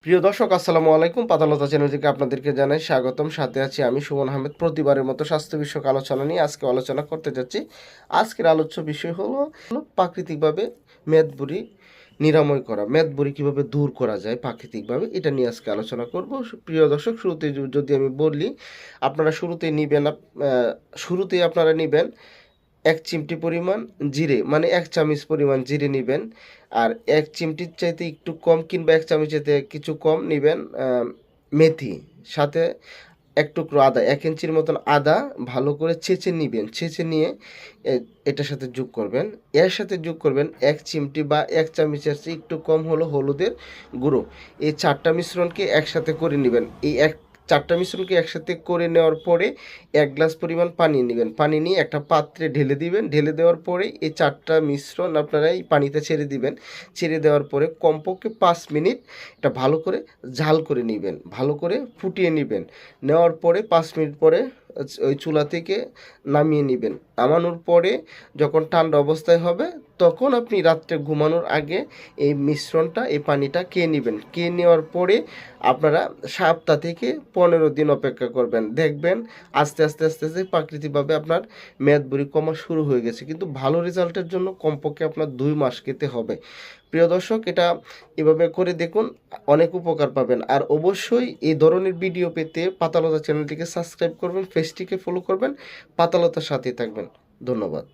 প্রিয় দর্শক আসসালামু আলাইকুম। পাতালতা চ্যানেল থেকে আপনাদেরকে জানাই স্বাগতম। সাথে আছি আমি সুমন আহমেদ। প্রতিবারের মতো স্বাস্থ্য বিষয়ক আলোচনা নিয়ে আজকে আলোচনা করতে যাচ্ছি। আজকের আলোচ্য বিষয় হলো প্রাকৃতিকভাবে মেদবুড়ি নিরাময় করা। মেদবুড়ি কীভাবে দূর করা যায় প্রাকৃতিকভাবে, এটা নিয়ে আজকে আলোচনা করব। প্রিয় দর্শক, শুরুতেই যদি আমি বলি, আপনারা শুরুতেই আপনারা নিবেন ১ চিমটি পরিমাণ জিরে, মানে ১ চামচ পরিমাণ জিরে নিবেন। আর ১ চিমটির চাইতে একটু কম কিংবা ১ চামচের চাইতে কিছু কম নিবেন মেথি। সাথে ১ টুকরো আদা, ১ ইঞ্চির মতন আদা ভালো করে ছেঁচে নিবেন। ছেঁচে নিয়ে এটার সাথে যোগ করবেন। এর সাথে যোগ করবেন ১ চিমটি বা ১ চামচের চেয়ে একটু কম হলো হলুদের গুঁড়ো। এই ৪টা মিশ্রণকে একসাথে করে নিবেন। এই ৪টা মিশ্রণকে একসাথে করে নেওয়ার পরে ১ গ্লাস পরিমাণ পানি নেবেন। পানি নিয়ে একটা পাত্রে ঢেলে দিবেন। ঢেলে দেওয়ার পরে এই ৪টা মিশ্রণ আপনারা এই পানিতে ছেড়ে দিবেন। ছেড়ে দেওয়ার পরে কমপক্ষে ৫ মিনিট এটা ভালো করে ঝাল করে নিবেন। ভালো করে ফুটিয়ে নিবেন। নেওয়ার পরে ৫ মিনিট পরে ওই চুলা থেকে নামিয়ে নিবেন। নামানোর পরে যখন ঠান্ডা অবস্থায় হবে, তখন আপনি রাত্রে ঘুমানোর আগে এই মিশ্রণটা, এই পানিটা খেয়ে নেবেন। খেয়ে নেওয়ার পরে আপনারা সপ্তাহ থেকে ১৫ দিন অপেক্ষা করবেন। দেখবেন আস্তে আস্তে আস্তে আস্তে প্রাকৃতিকভাবে আপনার মেদবুড়ি কমা শুরু হয়ে গেছে। কিন্তু ভালো রেজাল্টের জন্য কমপক্ষে আপনার ২ মাস খেতে হবে। প্রিয় দর্শক, এটা এভাবে করে দেখুন, অনেক উপকার পাবেন। আর অবশ্যই এই ধরনের ভিডিও পেতে পাতালতা চ্যানেলটিকে সাবস্ক্রাইব করবেন, পেজটিকে ফলো করবেন, পাতালতার সাথেই থাকবেন। ধন্যবাদ।